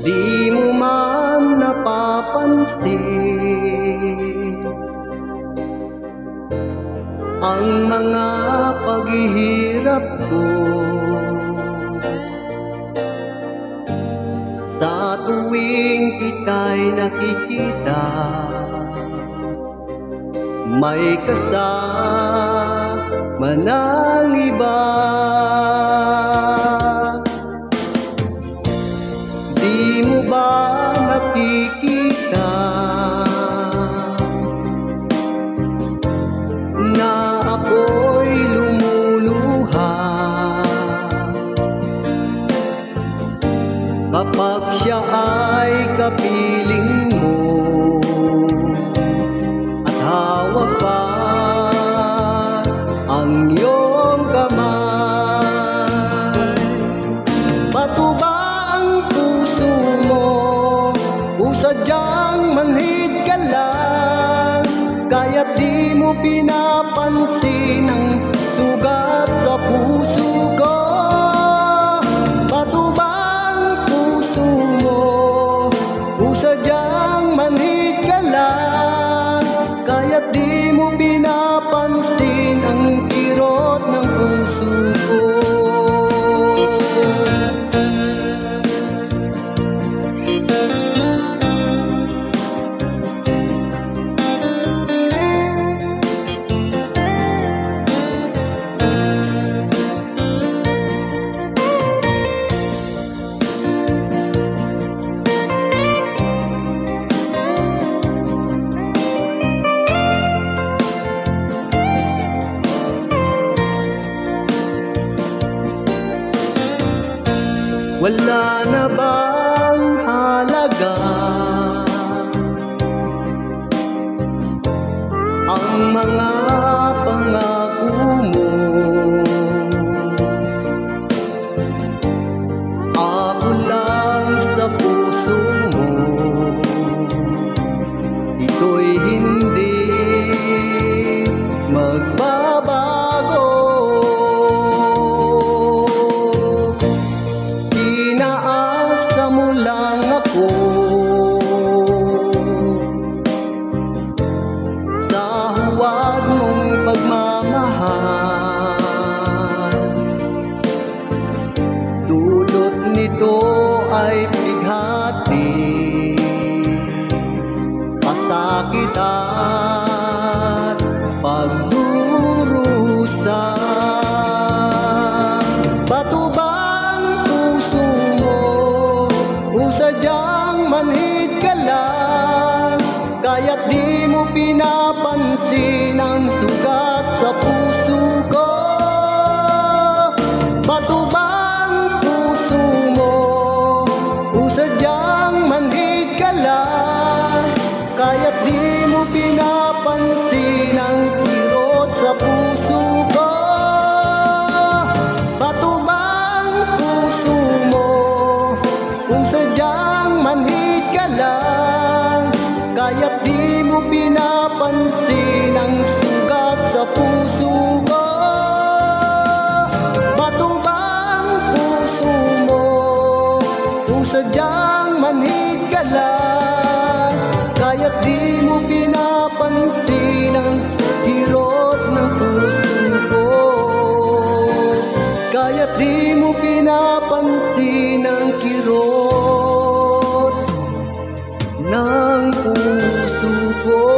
Di mo man napapansin ang mga paghihirap ko. Sa tuwing kita'y nakikita, may kasama ng iba. Di mo ba nakikita na ako'y lumuluha kapag siya ay kapiling mo at hawak pa ang iyong kamay? Bato ba ang puso mo o sadyang manhid ka lang? Kaya't di mo pinapansin ang sugat sa puso ko. Bato ba ang puso mo o sadyang manhid ka lang? Kaya't di mo pinapansin ang kirot ng puso ko. Wala na bang halaga ang mga pangako mo? Ako lang sa puso mo, ito'y hindi magbabago. Inaasa mo lang ako sa huwad mong pagmamahal. Dulot nito ay bighati, pasakit at pagdurusa. Bato ba sadyang manhid ka lang? Kaya't di mo pinapansin ang sugat sa puso ko. Bato ba ang puso mo o sadyang manhid ka lang? Kaya't di mo pinapansin ang kirot sa puso ko. Bato ba ang puso mo kung sadyang manhid ka lang? Kaya't di mo pinapansin ang sugat sa puso ko. Bato ba ang puso mo kung sadyang manhid ka lang? Kaya't di mo pinapansin ang kirot ng puso ko. Kaya't di mo pinapansin ang kirot ng puso ko.